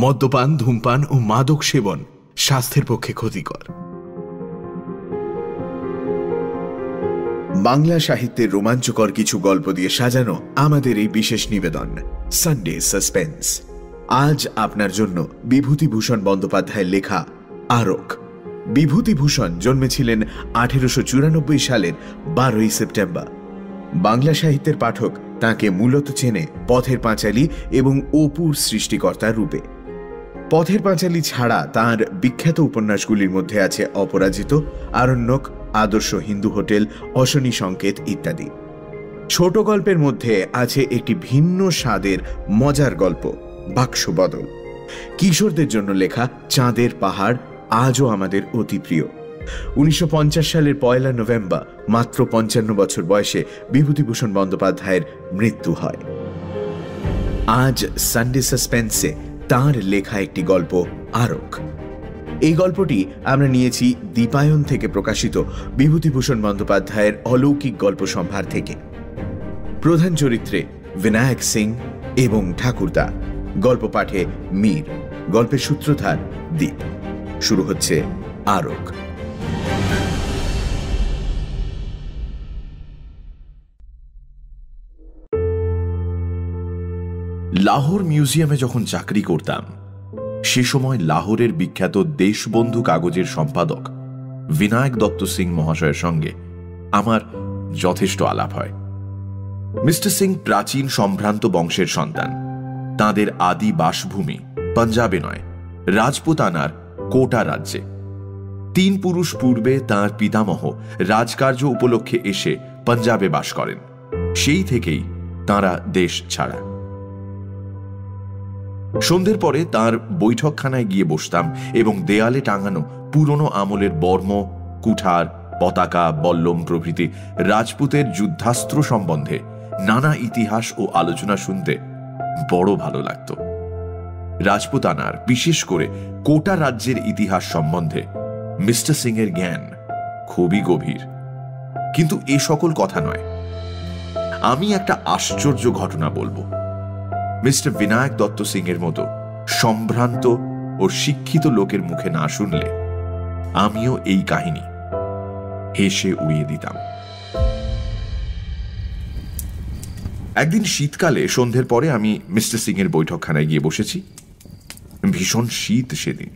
মদ্যপান, ধূমপান ও মাদক সেবন স্বাস্থ্যের পক্ষে ক্ষতিকর। বাংলা সাহিত্যের রোমাঞ্চকর কিছু গল্প দিয়ে সাজানো আমাদের এই বিশেষ নিবেদন সানডে সাসপেন্স। আজ আপনার জন্য বিভূতিভূষণ বন্দ্যোপাধ্যায়ের লেখা আরক। বিভূতিভূষণ জন্মেছিলেন 1894 সালের 12ই সেপ্টেম্বর। বাংলা সাহিত্যের পাঠক তাঁকে মূলত চেনে পথের পাঁচালী এবং অপুর সৃষ্টিকর্তার রূপে। পথের পাঁচালী ছাড়া তাঁর বিখ্যাত উপন্যাসগুলির মধ্যে আছে অপরাজিত, আরণ্যক, আদর্শ হিন্দু হোটেল, অশনি সংকেত ইত্যাদি। ছোট গল্পের মধ্যে আছে একটি ভিন্ন স্বাদের মজার গল্প বাক্সবদল। কিশোরদের জন্য লেখা চাঁদের পাহাড় আজও আমাদের অতি প্রিয়। 1950 সালের 1 নভেম্বর মাত্র 55 বছর বয়সে বিভূতিভূষণ বন্দ্যোপাধ্যায়ের মৃত্যু হয়। আজ সানডে সাসপেন্সে তাঁর লেখা একটি গল্প আরক। এই গল্পটি আমরা নিয়েছি দীপায়ন থেকে প্রকাশিত বিভূতিভূষণ বন্দ্যোপাধ্যায়ের অলৌকিক গল্প সম্ভার থেকে। প্রধান চরিত্রে বিনায়ক সিং এবং ঠাকুরদা, গল্প পাঠে মীর, গল্পের সূত্রধার দীপ। শুরু হচ্ছে আরক। লাহোর মিউজিয়ামে যখন চাকরি করতাম সে সময় লাহোরের বিখ্যাত দেশবন্ধু কাগজের সম্পাদক বিনায়ক দত্ত সিং মহাশয়ের সঙ্গে আমার যথেষ্ট আলাপ হয়। মিস্টার সিং প্রাচীন সম্ভ্রান্ত বংশের সন্তান। তাঁদের আদি বাসভূমি পাঞ্জাবে নয়, রাজপুতানার কোটা রাজ্যে। 3 পুরুষ পূর্বে তাঁর পিতামহ রাজকার্য উপলক্ষে এসে পাঞ্জাবে বাস করেন। সেই থেকেই তাঁরা দেশ ছাড়া। সন্ধ্যের পরে তাঁর বৈঠকখানায় গিয়ে বসতাম এবং দেয়ালে টাঙানো পুরনো আমলের বর্ম, কুঠার, পতাকা, বল্লম প্রভৃতি রাজপুতের যুদ্ধাস্ত্র সম্বন্ধে নানা ইতিহাস ও আলোচনা শুনতে বড় ভালো লাগত। রাজপুতানার, বিশেষ করে কোটা রাজ্যের ইতিহাস সম্বন্ধে মিস্টার সিং এর জ্ঞান খুবই গভীর। কিন্তু এ সকল কথা নয়, আমি একটা আশ্চর্য ঘটনা বলবো। মিস্টার বিনায়ক দত্ত সিং এর মতো সম্ভ্রান্ত ও শিক্ষিত লোকের মুখে না শুনলে আমিও এই কাহিনী হেসে উড়িয়ে দিতাম। একদিন শীতকালে সন্ধ্যের পরে আমি মিস্টার সিং এর বৈঠকখানায় গিয়ে বসেছি। ভীষণ শীত সেদিন।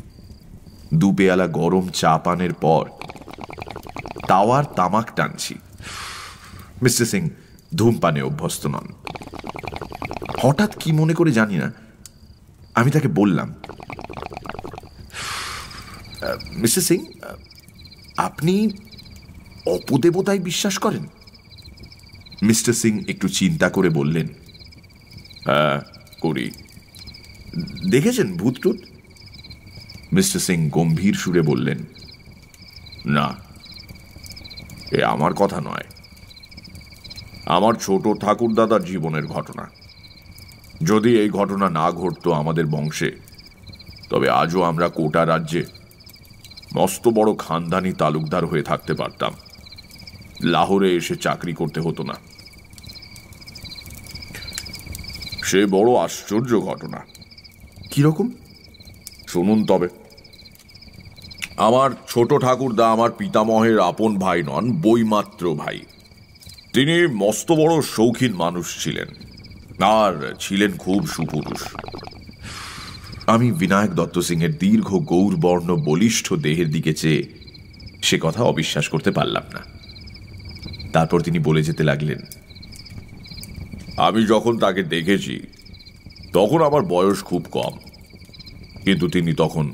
2 পেয়ালা গরম চা পানের পর তাওয়ার তামাক টানছি। মিস্টার সিং ধূমপানে অভ্যস্ত নন। হঠাৎ কি মনে করে জানি না, আমি তাকে বললাম, মিস্টার সিং, আপনি অপদেবতায় বিশ্বাস করেন? মিস্টার সিং একটু চিন্তা করে বললেন, হ্যাঁ করি। দেখেছেন ভূতটুত? মিস্টার সিং গম্ভীর সুরে বললেন, না, এ আমার কথা নয়, আমার ছোট ঠাকুরদাদার জীবনের ঘটনা। যদি এই ঘটনা না ঘটতো আমাদের বংশে, তবে আজও আমরা কোটা রাজ্যে মস্ত বড় খানদানি তালুকদার হয়ে থাকতে পারতাম। লাহোরে এসে চাকরি করতে হতো না। সে বড় আশ্চর্য ঘটনা। কিরকম? শুনুন তবে। আমার ছোট ঠাকুরদা আমার পিতামহের আপন ভাই নন, বইমাত্র ভাই। তিনি মস্ত বড় শৌখিন মানুষ ছিলেন, আর ছিলেন খুব সুপুরুষ। আমি বিনায়ক দত্ত সিং এর দীর্ঘ গৌরবর্ণ বলিষ্ঠ দেহের দিকে চেয়ে সে কথা অবিশ্বাস করতে পারলাম না। তারপর তিনি বলে যেতে লাগলেন, আমি যখন তাকে দেখেছি তখন আমার বয়স খুব কম, কিন্তু তিনি তখন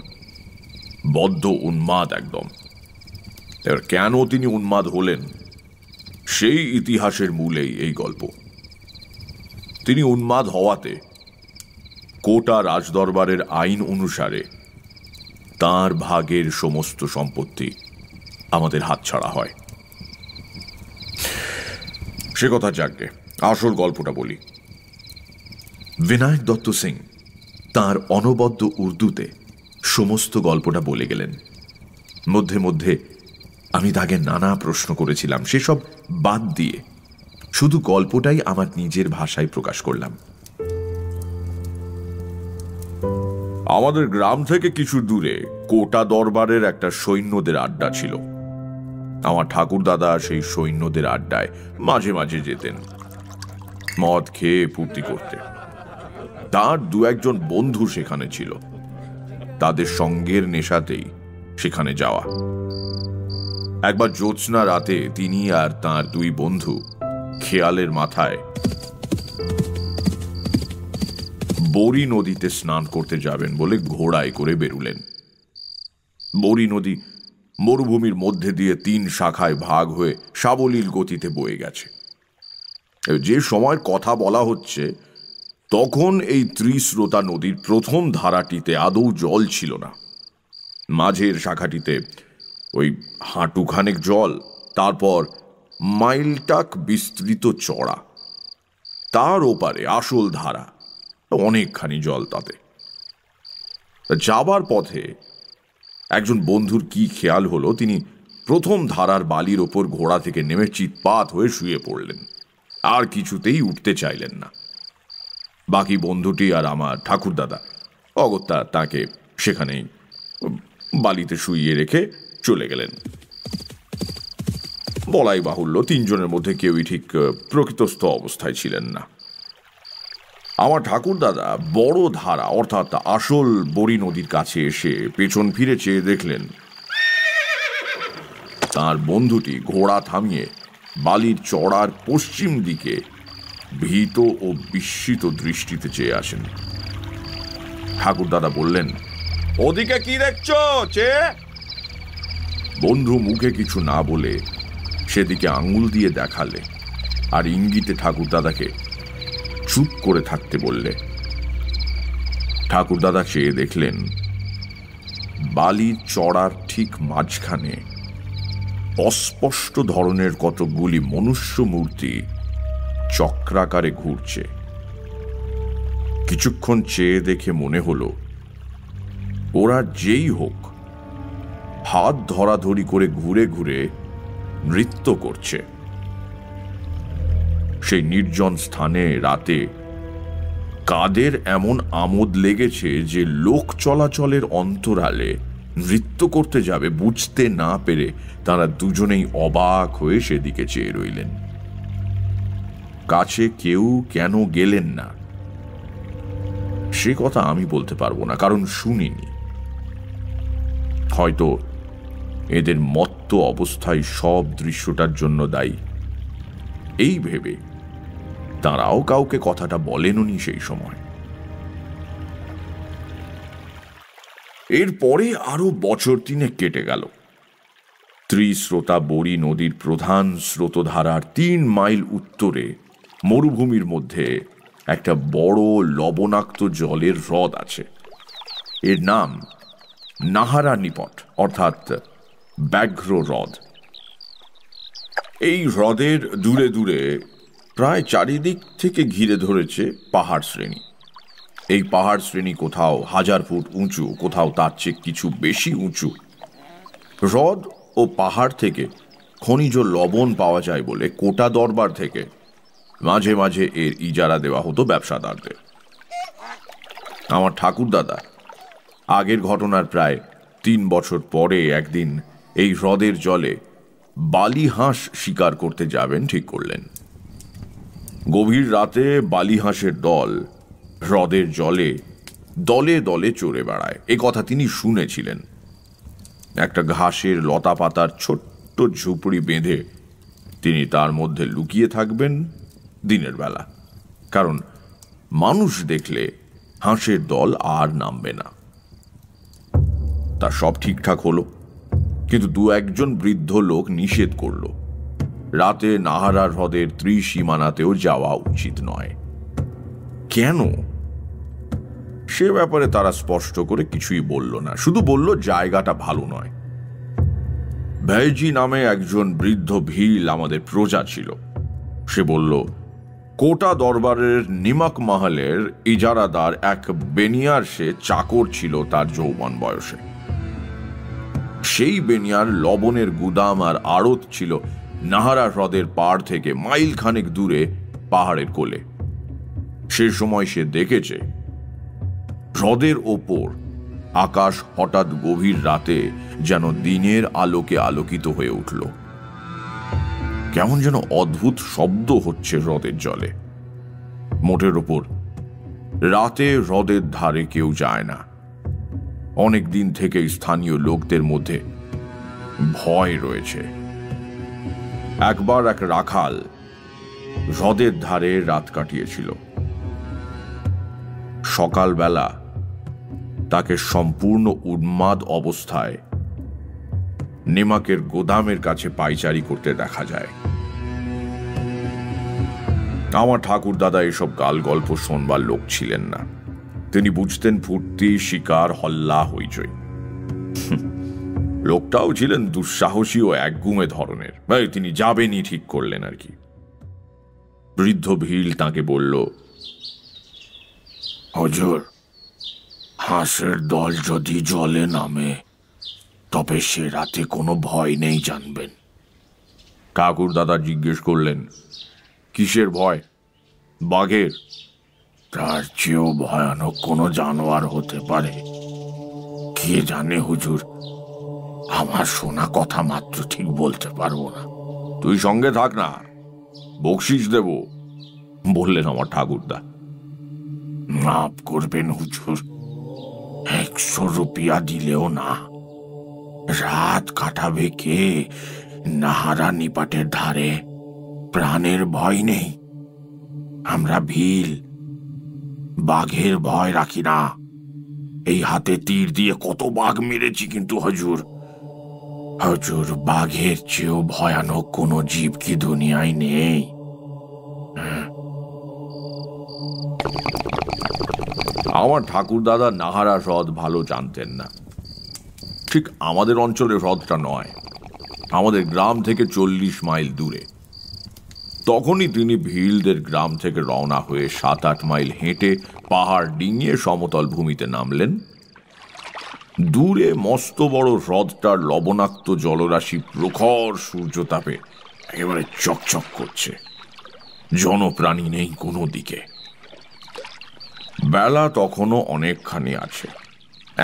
বদ্ধ উন্মাদ একদম। এবার কেন তিনি উন্মাদ হলেন, সেই ইতিহাসের মূলেই এই গল্প। তিনি উন্মাদ হওয়াতে কোটা রাজদরবারের আইন অনুসারে তাঁর ভাগের সমস্ত সম্পত্তি আমাদের হাতছাড়া হয়। সে কথা যাকগে, আসল গল্পটা বলি। বিনায়ক দত্ত সিং তাঁর অনবদ্য উর্দুতে সমস্ত গল্পটা বলে গেলেন। মধ্যে মধ্যে আমি তাকে নানা প্রশ্ন করেছিলাম, সেসব বাদ দিয়ে শুধু গল্পটাই আমার নিজের ভাষায় প্রকাশ করলাম। আমাদের গ্রাম থেকে কিছু দূরে কোটা দরবারের একটা সৈন্যদের আড্ডা ছিল। আমার ঠাকুরদাদা সেই সৈন্যদের আড্ডায় মাঝে মাঝে যেতেন মদ খেয়ে ফুর্তি করতে। তার দু একজন বন্ধু সেখানে ছিল, তাদের সঙ্গের নেশাতেই সেখানে যাওয়া। একবার জ্যোৎস্না রাতে তিনি আর তার দুই বন্ধু খেয়ালের মাথায় বড়ি নদীতে স্নান করতে যাবেন বলে ঘোড়ায় করে বেরুলেন। বড়ি নদী মরুভূমির মধ্যে দিয়ে 3 শাখায় ভাগ হয়ে সাবলীল গতিতে বয়ে গেছে। যে সময়ের কথা বলা হচ্ছে তখন এই ত্রিস্রোতা নদীর প্রথম ধারাটিতে আদৌ জল ছিল না। মাঝের শাখাটিতে ওই হাঁটুখানেক জল, তারপর মাইলটাক বিস্তৃত চড়া, তার ওপারে আসল ধারা, অনেকখানি জল তাতে। যাবার পথে একজন বন্ধুর কি খেয়াল হলো, তিনি প্রথম ধারার বালির ওপর ঘোড়া থেকে নেমে চিৎপাত হয়ে শুয়ে পড়লেন, আর কিছুতেই উঠতে চাইলেন না। বাকি বন্ধুটি আর আমার ঠাকুরদাদা অগত্যা তাকে সেখানেই বালিতে শুইয়ে রেখে চলে গেলেন। বলাই বাহুল্য, 3 জনের মধ্যে কেউই ঠিক প্রকৃতস্থ অবস্থায় ছিলেন না। আমার ঠাকুরদাদা বড় ধারা অর্থাৎ আসল বড়ি নদীর কাছে এসে পেছন ফিরে চেয়ে দেখলেন তার বন্ধুটি ঘোড়া থামিয়ে বালির চড়ার পশ্চিম দিকে ভীত ও বিস্মিত দৃষ্টিতে চেয়ে আসেন। ঠাকুরদাদা বললেন, ওদিকে কি দেখছো চেয়ে? বন্ধু মুখে কিছু না বলে সেদিকে আঙুল দিয়ে দেখালে আর ইঙ্গিতে ঠাকুরদাদাকে চুপ করে থাকতে বললে। ঠাকুরদাদা চেয়ে দেখলেন বালির চড়ার ঠিক মাঝখানে অস্পষ্ট ধরনের কতগুলি মনুষ্য মূর্তি চক্রাকারে ঘুরছে। কিছুক্ষণ চেয়ে দেখে মনে হলো ওরা যেই হোক হাত ধরাধরি করে ঘুরে ঘুরে নৃত্য করছে। সেই নির্জন স্থানে রাতে কাদের এমন আমোদ লেগেছে যে লোক চলাচলের অন্তরালে নৃত্য করতে যাবে বুঝতে না পেরে তারা দুজনেই অবাক হয়ে সেদিকে চেয়ে রইলেন। কাছে কেউ কেন গেলেন না সে কথা আমি বলতে পারবো না, কারণ শুনিনি। হয়তো এদের মত্ত অবস্থায় সব দৃশ্যটার জন্য দায়ী, এই ভেবে তারাও কাউকে কথাটা বলেননি সেই সময়। এরপরে আরো বছর 3 কেটে গেল। ত্রিস্রোতা বড়ি নদীর প্রধান স্রোতধারার 3 মাইল উত্তরে মরুভূমির মধ্যে একটা বড় লবণাক্ত জলের হ্রদ আছে। এর নাম নাহারা নিপট অর্থাৎ ব্যাঘ্র হ্রদ। এই হ্রদের দূরে দূরে প্রায় চারিদিক থেকে ঘিরে ধরেছে পাহাড় শ্রেণী। এই পাহাড় শ্রেণী কোথাও 1000 ফুট উঁচু, কোথাও তার চেয়ে কিছু বেশি উঁচু। হ্রদ ও পাহাড় থেকে খনিজ লবণ পাওয়া যায় বলে কোটা দরবার থেকে মাঝে মাঝে এর ইজারা দেওয়া হতো ব্যবসাদারদের। আমার ঠাকুরদাদা আগের ঘটনার প্রায় 3 বছর পরে একদিন এই হ্রদের জলে বালি হাঁস শিকার করতে যাবেন ঠিক করলেন। গভীর রাতে বালি হাঁসের দল হ্রদের জলে দলে দলে চড়ে বেড়ায়, এ কথা তিনি শুনেছিলেন। একটা ঘাসের লতা পাতার ছোট্ট ঝুপড়ি বেঁধে তিনি তার মধ্যে লুকিয়ে থাকবেন দিনের বেলা, কারণ মানুষ দেখলে হাঁসের দল আর নামবে না। তা সব ঠিকঠাক হলো, কিন্তু 2-1 বৃদ্ধ লোক নিষেধ করল রাতে নাহারা হ্রদের ত্রিসীমানাতেও যাওয়া উচিত নয়। কেন সে ব্যাপারে তারা স্পষ্ট করে কিছুই বলল না, শুধু বলল জায়গাটা ভালো নয়। ভেজি নামে একজন বৃদ্ধ ভিল আমাদের প্রজা ছিল। সে বলল কোটা দরবারের নিমাক মহলের ইজারাদার এক বেনিয়ার সে চাকর ছিল তার যৌবন বয়সে। সেই বেনিয়ার লবণের গুদাম আর আড়ত ছিল নাহারা হ্রদের পাড় থেকে মাইল খানেক দূরে পাহাড়ের কোলে। সে সময় সে দেখেছে হ্রদের ওপর আকাশ হঠাৎ গভীর রাতে যেন দিনের আলোকে আলোকিত হয়ে উঠল। কেমন যেন অদ্ভুত শব্দ হচ্ছে হ্রদের জলে। মোটের ওপর রাতে হ্রদের ধারে কেউ যায় না। অনেক দিন থেকে স্থানীয় লোকদের মধ্যে ভয় রয়েছে। একবার এক রাখাল হ্রদের ধারে রাত কাটিয়েছিল। সকালবেলা তাকে সম্পূর্ণ উন্মাদ অবস্থায় নেমাকের গোদামের কাছে পায়চারি করতে দেখা যায়। আমার ঠাকুর দাদা এসব গাল গল্প শোনবার লোক ছিলেন না। তিনি বুঝতেন ফুর্তি, শিকার, হল্লা, হইচই। লোকটাও ছিলেন দুঃসাহসী ও একগুমে ধরনের। তিনি যাবেনই ঠিক করলেন আর কি। বৃদ্ধ ভিল তাকে বলল, হুজুর, হাঁসের দল যদি জলে নামে তবে সে রাতে কোনো ভয় নেই জানবেন। ঠাকুর দাদা জিজ্ঞেস করলেন, কিসের ভয়? বাঘের? তার চেয়েও ভয়ানক কোনো জানোয়ার হতে পারে। কে জানে হুজুর, আমার শোনা কথা মাত্র ঠিক বলতে পারবো না। তুই সঙ্গে থাক না, বকশিস দেব, বললেন আমার ঠাকুরদা। মাফ করবেন হুজুর, 100 রুপিয়া দিলেও না। রাত কাটাবে কে নাহারা নিপাটের ধারে? প্রাণের ভয় নেই। আমরা ভিল, বাঘের ভয় রাখি না। এই হাতে তীর দিয়ে কত বাঘ মেরেছি, কিন্তু হুজুর, বাঘের চেয়েও ভয়ানক কোনো জীব কি দুনিয়ায় নেই? আমার ঠাকুর দাদা নাহারা হ্রদ ভালো জানতেন না। ঠিক আমাদের অঞ্চলের হ্রদটা নয়, আমাদের গ্রাম থেকে 40 মাইল দূরে। তখনই তিনি ভিলদের গ্রাম থেকে রওনা হয়ে 7-8 মাইল হেঁটে পাহাড় ডিঙিয়ে সমতল ভূমিতে নামলেন। দূরে মস্ত বড় হ্রদটার লবণাক্ত জলরাশি প্রখর সূর্যতাপে একেবারে চকচক করছে। জনপ্রাণী নেই কোনো দিকে। বেলা তখনও অনেকখানি আছে।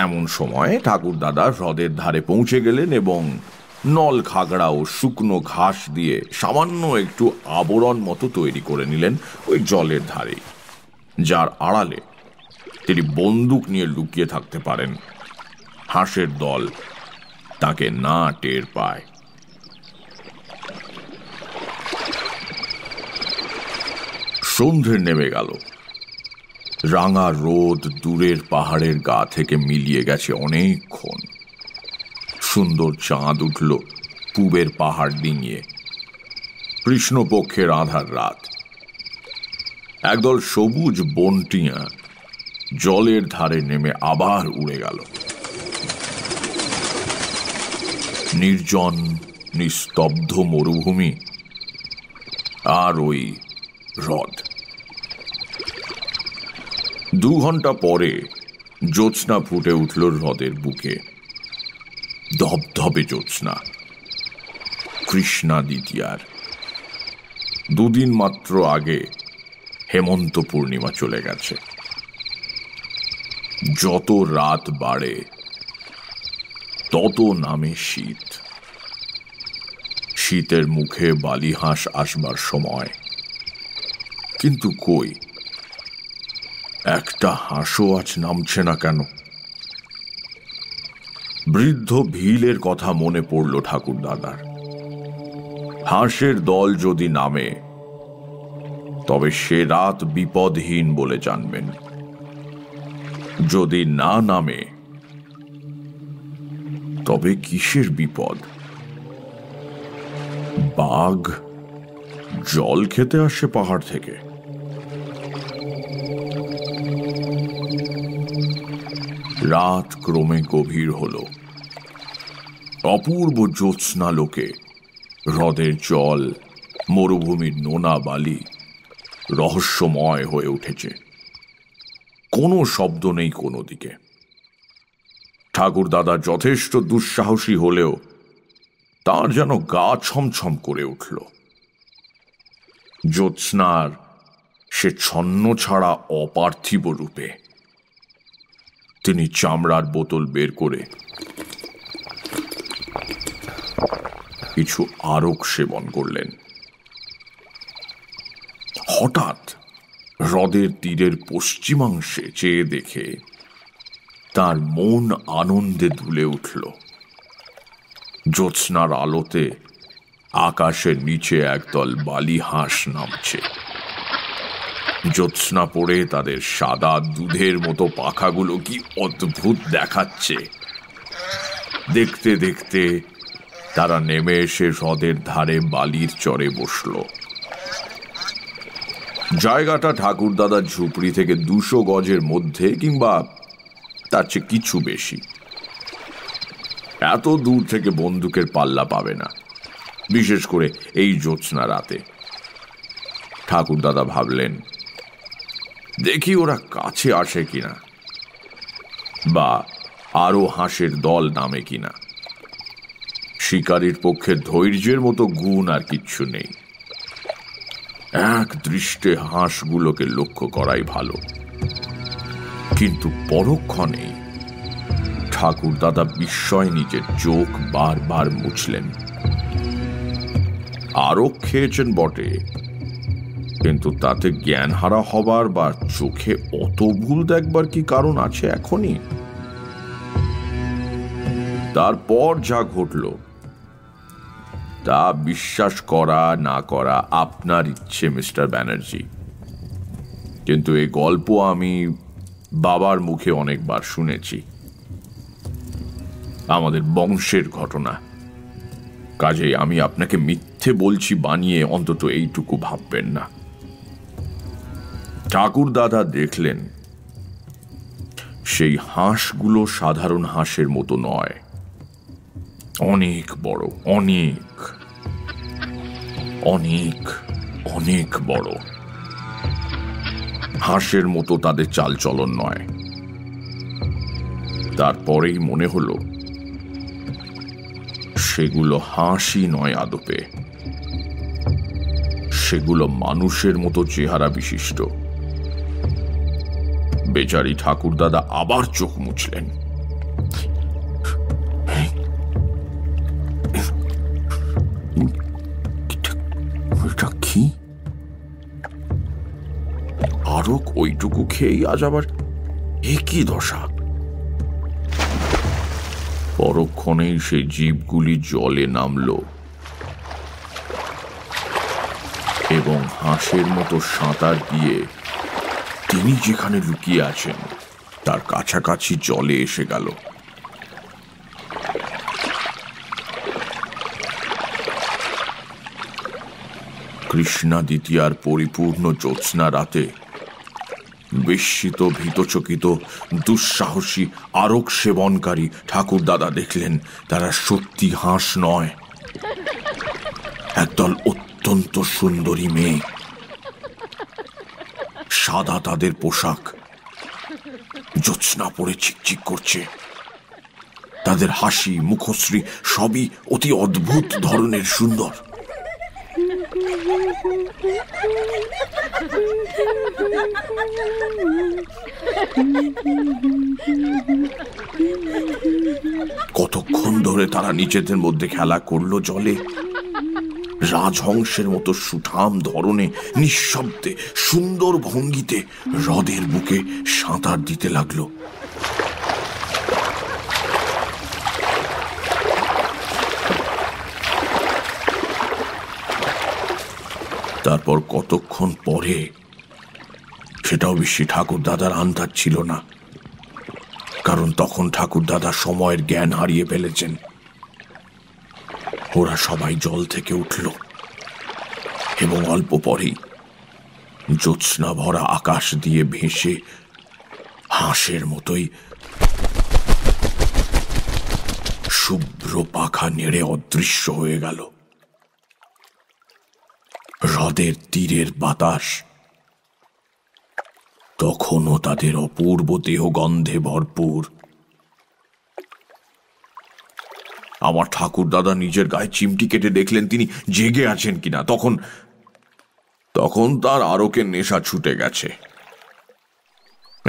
এমন সময় ঠাকুর দাদা হ্রদের ধারে পৌঁছে গেলেন এবং নল খাগড়া ও শুকনো ঘাস দিয়ে সামান্য একটু আবরণ মতো তৈরি করে নিলেন ওই জলের ধারে, যার আড়ালে তিনি বন্দুক নিয়ে লুকিয়ে থাকতে পারেন। হাঁসের দল তাকে না টের পায়। সন্ধ্যে নেমে গেল। রাঙা রোদ দূরের পাহাড়ের গা থেকে মিলিয়ে গেছে অনেকক্ষণ। সুন্দর চাঁদ উঠল পূবের পাহাড় ডিঙিয়ে। কৃষ্ণপক্ষের আঁধার রাত। একদল সবুজ বনটিয়া জলের ধারে নেমে আবার উড়ে গেল। নির্জন নিস্তব্ধ মরুভূমি আর ওই হ্রদ। 2 ঘন্টা পরে জ্যোৎস্না ফুটে উঠল হ্রদের বুকে। ধবধবে জ্যোৎস্না, কৃষ্ণা দ্বিতীয়ার। 2 দিন মাত্র আগে হেমন্ত পূর্ণিমা চলে গেছে। যত রাত বাড়ে তত নামে শীত। শীতের মুখে বালিহাঁস আসবার সময়, কিন্তু কই একটা হাঁসও আজ নামছে না কেন? বৃদ্ধ ভিলের কথা মনে পড়ল ঠাকুর দাদার। হাঁসের দল যদি নামে তবে সে রাত বিপদহীন বলে জানবেন। যদি না নামে তবে কিসের বিপদ? বাঘ জল খেতে আসে পাহাড় থেকে। রাত ক্রমে গভীর হল। অপূর্ব জ্যোৎস্নালোকে হ্রদের জল, মরুভূমির নোনা বালি রহস্যময় হয়ে উঠেছে। কোনো শব্দ নেই কোনো দিকে। ঠাকুর দাদা যথেষ্ট দুঃসাহসী হলেও তার যেন গা ছমছম করে উঠল। জ্যোৎস্নার সে ছন্ন ছাড়া অপার্থিব রূপে তিনি চামড়ার বোতল বের করে কিছু আরক সেবন করলেন। হঠাৎ হ্রদের তীরের পশ্চিমাংশে চেয়ে দেখে তার মন আনন্দে দুলে উঠল। জ্যোৎস্নার আলোতে আকাশের নিচে একদল বালি হাঁস নামছে। জ্যোৎস্না পড়ে তাদের সাদা দুধের মতো পাখাগুলো কি অদ্ভুত দেখাচ্ছে। দেখতে দেখতে তারা নেমে এসে হ্রদের ধারে বালির চরে বসল। জায়গাটা ঠাকুরদাদার ঝুপড়ি থেকে 200 গজের মধ্যে কিংবা তার চেয়ে কিছু বেশি। এত দূর থেকে বন্দুকের পাল্লা পাবে না, বিশেষ করে এই জ্যোৎস্না রাতে। ঠাকুরদাদা ভাবলেন, দেখি ওরা কাছে আসে কিনা, বা আরো হাঁসের দল নামে কিনা। শিকারীর পক্ষে ধৈর্যের মতো গুণ আর কিচ্ছু নেই। এক দৃষ্টে হাঁসগুলোকে লক্ষ্য করাই ভালো। কিন্তু পরক্ষণে ঠাকুরদাদা বিস্ময় নিজের চোখ বারবার মুছলেন। আরক খেয়েছেন বটে, কিন্তু তাতে জ্ঞান হারা হবার বা চোখে অত ভুল দেখবার কি কারণ আছে এখনই? তারপর যা ঘটল তা বিশ্বাস করা না করা আপনার ইচ্ছে মিস্টার ব্যানার্জি, কিন্তু এই গল্প আমি বাবার মুখে অনেকবার শুনেছি। আমাদের বংশের ঘটনা, কাজেই আমি আপনাকে মিথ্যে বলছি বানিয়ে অন্তত এইটুকু ভাববেন না। ঠাকুরদাদা দেখলেন সেই হাঁসগুলো সাধারণ হাঁসের মতো নয়, অনেক বড়, অনেক অনেক অনেক বড়। হাঁসের মতো তাদের চালচলন নয়। তারপরেই মনে হলো সেগুলো হাঁসই নয় আদপে, সেগুলো মানুষের মতো চেহারা বিশিষ্ট। বেচারি ঠাকুরদাদা আবার চোখ মুছলেন। কি আরক ওইটুকু খেয়েই আজ আবার একই দশা। পরক্ষণেই সেই জীবগুলি জলে নামল এবং হাঁসের মতো সাঁতার দিয়ে তিনি যেখানে লুকিয়ে আছেন তার কাছাকাছি জলে এসে গেল। কৃষ্ণা দ্বিতীয়ার পরিপূর্ণ জ্যোৎস্না রাতে বিস্মিত, ভীতচকিত, দুঃসাহসী আরক সেবনকারী ঠাকুরদাদা দেখলেন তারা সত্যি হাঁস নয়, একদল অত্যন্ত সুন্দরী মেয়ে। সাদা তাদের পোশাক, জ্যোৎস্না পড়ে চিকচিক করছে। তাদের হাসি, মুখশ্রী সবই অতি অদ্ভুত ধরনের সুন্দর। কতক্ষণ ধরে তারা নিজেদের মধ্যে খেলা করলো জলে। রাজহংসের মতো সুঠাম ধরনে, নিঃশব্দে, সুন্দর ভঙ্গিতে হ্রদের বুকে সাঁতার দিতে লাগলো। তারপর কতক্ষণ পরে সেটাও বেশি ঠাকুরদাদার আন্দাজ ছিল না, কারণ তখন ঠাকুরদাদা সময়ের জ্ঞান হারিয়ে ফেলেছেন। ওরা সবাই জল থেকে উঠল এবং অল্প পরেই জ্যোৎস্না ভরা আকাশ দিয়ে ভেসে হাঁসের মতোই শুভ্র পাখা নেড়ে অদৃশ্য হয়ে গেল। হ্রদের তীরের বাতাস তখনও তাদের অপূর্ব দেহগন্ধে ভরপুর। আমার ঠাকুরদাদা নিজের গায়ে চিমটি কেটে দেখলেন তিনি জেগে আছেন কিনা। তখন তার আরকের নেশা ছুটে গেছে।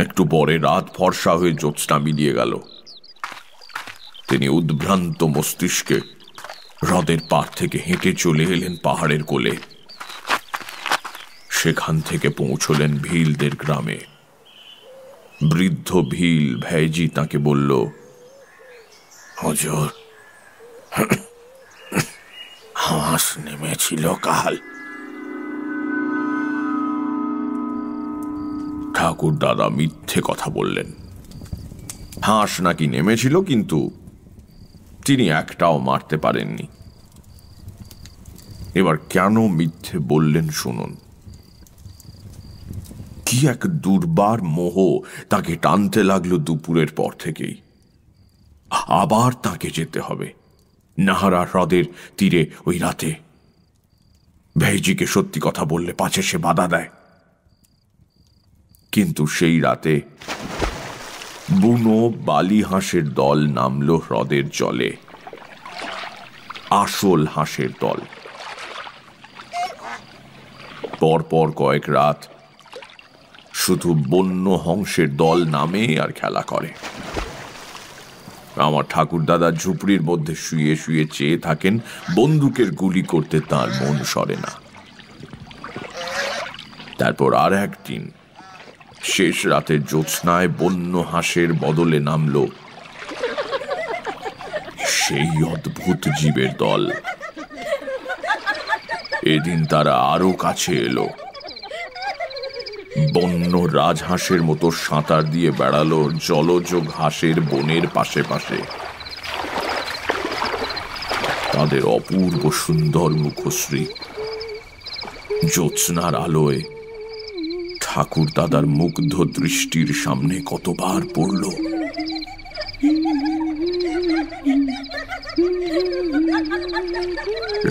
একটু পরে রাত ফর্সা হয়ে জ্যোৎস্না মিলিয়ে গেল। তিনি উদ্ভ্রান্ত মস্তিষ্কে হ্রদের পাড় থেকে হেঁটে চলে এলেন পাহাড়ের কোলে। সেখান থেকে পৌঁছলেন ভিলদের গ্রামে। বৃদ্ধ ভিল ভেজি তাকে বলল, হুজুর, হাঁস নেমেছিল কাল। ঠাকুর দাদা মিথ্যে কথা বললেন। হাঁস নাকি নেমেছিল, কিন্তু তিনি একটাও মারতে পারেননি। এবার কেন মিথ্যে বললেন শুনুন। কি এক দুর্বার মোহ তাকে টানতে লাগলো দুপুরের পর থেকেই। আবার তাকে যেতে হবে নাহারা হ্রদের তীরে ওই রাতে। ভেজিকে সত্যি কথা বললে পাছে সে বাধা দেয়। কিন্তু সেই রাতে বুনো বালি হাঁসের দল নামল হ্রদের জলে। আসল হাঁসের দল। পরপর কয়েক রাত শুধু বন্য হংসের দল নামে আর খেলা করে। আমার ঠাকুরদাদা ঝুপড়ির মধ্যে শুয়ে শুয়ে চেয়ে থাকেন, বন্দুকের গুলি করতে তার মন সরে না। তারপর আর একদিন শেষ রাতের জ্যোৎস্নায় বন্য হাঁসের বদলে নামল সেই অদ্ভুত জীবের দল। এদিন তারা আরো কাছে এলো। বন্য রাজহাঁসের মতো সাঁতার দিয়ে বেড়ালো জলজ ঘাসের বনের পাশে পাশে। তাদের অপূর্ব সুন্দর মুখশ্রী জ্যোৎস্নার আলোয় ঠাকুর দাদার মুগ্ধ দৃষ্টির সামনে কতবার পড়ল।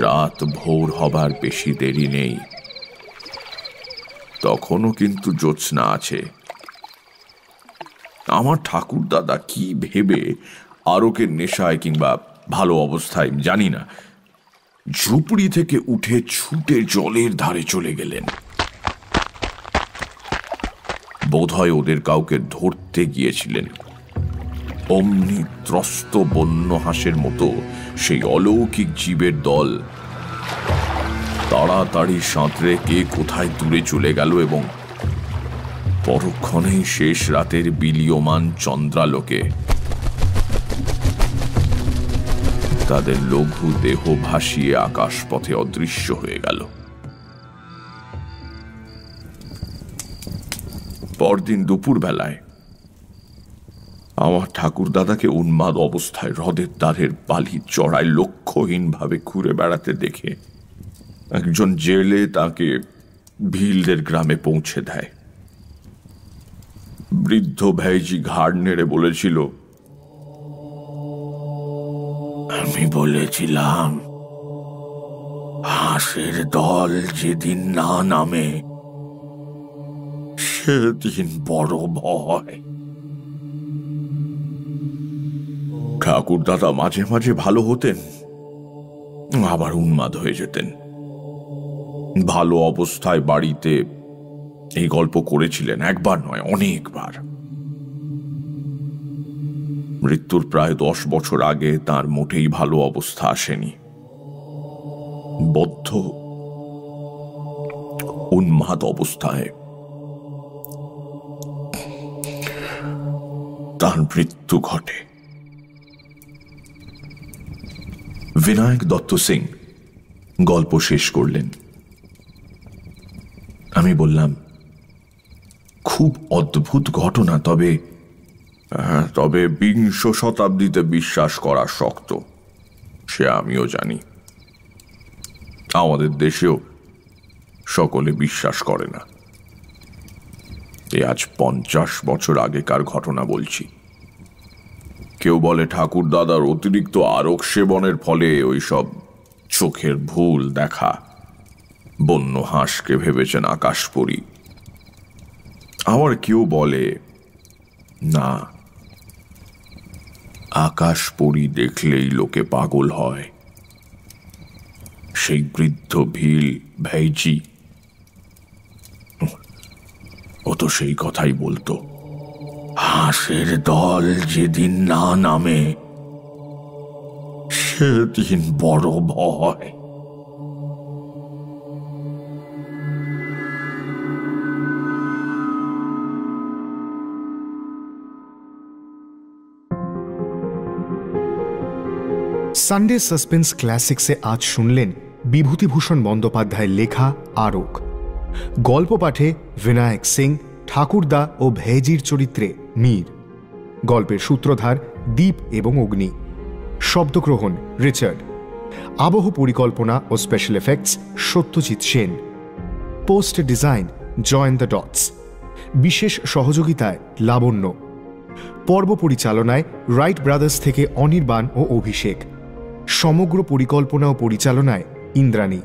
রাত ভোর হবার বেশি দেরি নেই, তখনও কিন্তু জ্যোৎস্না আছে। আমার ঠাকুর দাদা কি ভেবে আরকের নেশায় কিংবা ভালো অবস্থায় জানি না, ঝুপড়ি থেকে উঠে ছুটে জলের ধারে চলে গেলেন। বোধহয় ওদের কাউকে ধরতে গিয়েছিলেন। অমনি ত্রস্ত বন্য হাঁসের মতো সেই অলৌকিক জীবের দল তাড়াতাড়ি সাঁতরে কে কোথায় দূরে চলে গেল এবং পরক্ষণেই শেষ রাতের বিলীয়মান চন্দ্রালোকে তাদের লঘু দেহ ভাসিয়ে আকাশপথে অদৃশ্য হয়ে গেল। পরদিন দুপুর বেলায় আমার ঠাকুর দাদাকে উন্মাদ অবস্থায় হ্রদের দ্বারের বালি চড়ায় লক্ষ্যহীনভাবে ঘুরে বেড়াতে দেখে একজন জেলে তাকে ভিলদের গ্রামে পৌঁছে দেয়। বৃদ্ধ ভেজি ঘাড় নেড়ে বলেছিল, আমি বলেছিলাম হাঁসের দল যেদিন না নামে সেদিন বড় ভয়। ঠাকুর দাদা মাঝে মাঝে ভালো হতেন, আবার উন্মাদ হয়ে যেতেন। ভালো অবস্থায় বাড়িতে এই গল্প করেছিলেন, একবার নয় অনেকবার। মৃত্যুর প্রায় 10 বছর আগে তার মোটেই ভালো অবস্থা আসেনি। বদ্ধ উন্মাদ অবস্থায় তার মৃত্যু ঘটে। বিনায়ক দত্ত সিং গল্প শেষ করলেন। আমি বললাম, খুব অদ্ভুত ঘটনা, তবে 20 শতাব্দীতে বিশ্বাস করা শক্ত, সে আমিও জানি। আমাদের দেশেও সকলে বিশ্বাস করে না। এ আজ 50 বছর আগেকার ঘটনা বলছি। কেউ বলে ঠাকুর দাদার অতিরিক্ত আরক সেবনের ফলে ওইসব চোখের ভুল দেখা। বন্য হাঁসকে ভেবেছেন আকাশপরী। আবার কেউ বলে না, আকাশপরী দেখলেই লোকে পাগল হয়। সেই বৃদ্ধ ভিল ভেজি ও তো সেই কথাই বলতো। হাঁসের দল যেদিন না নামে সেদিন বড় ভয়। সানডে সাসপেন্স ক্লাসিক্সে আজ শুনলেন বিভূতিভূষণ বন্দ্যোপাধ্যায়ের লেখা আরক। গল্প পাঠে বিনায়ক সিং, ঠাকুরদা ও ভেজির চরিত্রে মীর। গল্পের সূত্রধার দীপ এবং অগ্নি। শব্দগ্রহণ রিচার্ড। আবহ পরিকল্পনা ও special effects Satyajit Sen. Post design join the dots. বিশেষ সহযোগিতায় লাবণ্য। পর্ব পরিচালনায় রাইট ব্রাদার্স থেকে অনির্বাণ ও অভিষেক। সমগ্র পরিকল্পনা ও পরিচালনায় ইন্দ্রাণী।